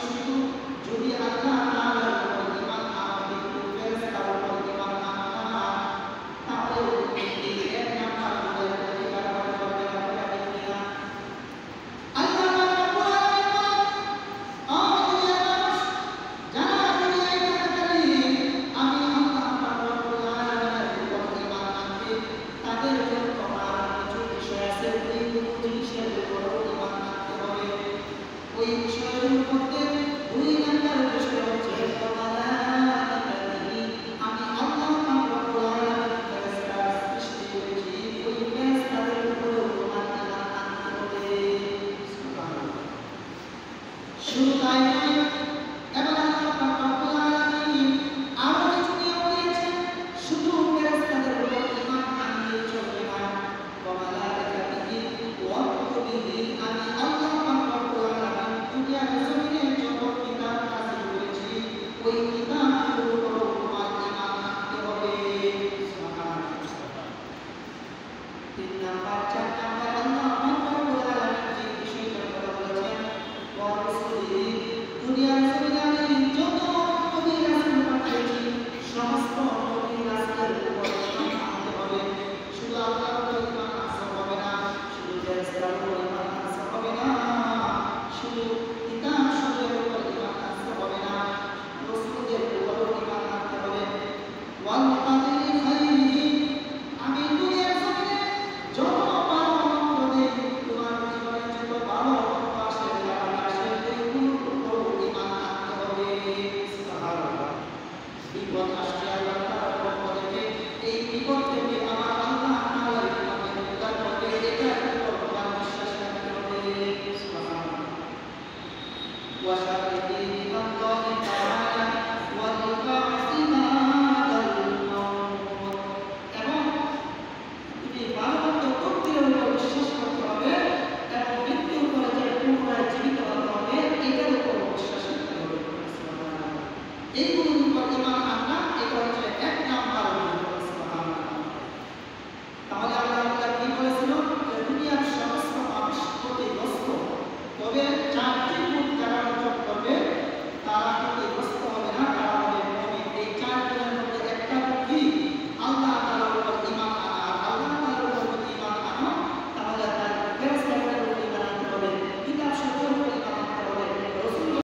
শুধু যদি আল্লাহ তাআলার উপর ঈমান আনতে ফেরেশতার উপর ঈমান আনা না, তাহলে এই এক নাম্বার গুলো অধিকার করতে পারবে না, বলে কিনা? আল্লাহ রাব্বুল আলামিন যারা দুনিয়ায় থাকাকালীন আমি আল্লাহ রাব্বুল আলামিনের উপর ঈমান আনবে, তাদের জন্য আর কিছু বিষয় আছে, ওই জিনিসের উপর ঈমান আনতে হবে। ওই বিষয়গুলোর মধ্যে দুই নাম্বার বিষয় হচ্ছে আমি আল্লাহ রাব্বুল আলামিন ফেরেশতা সৃষ্টি করেছি, ওই ফেরেশতাদের উপর ঈমান আনতে হবে। সুবহানাল্লাহ। শুধু তাই নয়, এবং আল্লাহ রাব্বুল আলামিন আরো কিছু নিয়ম দিয়েছেন, শুধু ফেরেশতাদের উপর ঈমান আনলেই চলবে না, ওয়া মালাইকাতিহি ওয়া কুতুবিহি, আমি আল্লাহ রাব্বুল আলামিন দুনিয়ার জমিনে যত কিতাব নাযিল করেছি, ওই কিতাবগুলোর উপর তোমার ঈমান আনতে হবে। সুবহানাল্লাহ। 3 নাম্বার 4 নাম্বার আল্লাহ রাব্বুল আলামিন যে বিষয়টার কথা বলেছেন, ওয়া রাসূলিহি, দুনিয়ার জমিনে আমি যত নবী রাসূল পাঠিয়েছি, সমস্ত নবী রাসূলের উপর ঈমান আনতে হবে। শুধু আল্লাহর উপর ঈমান আনতে হবে না, শুধু ফেরেশতার উপর ঈমান আনতে হবে না, শুধু কিতাব সমূহের উপর ঈমান আনতে হবে না, রাসূলদের উপর ঈমান আনতে হবে। ওয়াল কাদিরি খাইরিহি, আমি দুনিয়ার জমিনে যত ভালো মন্দ দেই, তোমার জীবনে যত ভালো মন্দ আসে, খারাপ আসে, এগুলোর উপর ঈমান আনতে হবে। সুবহানাল্লাহ। বিপদ আসছে আল্লাহ তাআলার পক্ষ থেকে, এই বিপদ থেকে আমার আল্লাহ তাআলা আমাকে উদ্ধার করবে, এটার উপর তোমার বিশ্বাস রাখতে হবে। সুবহানাল্লাহ। ওয়া শাররি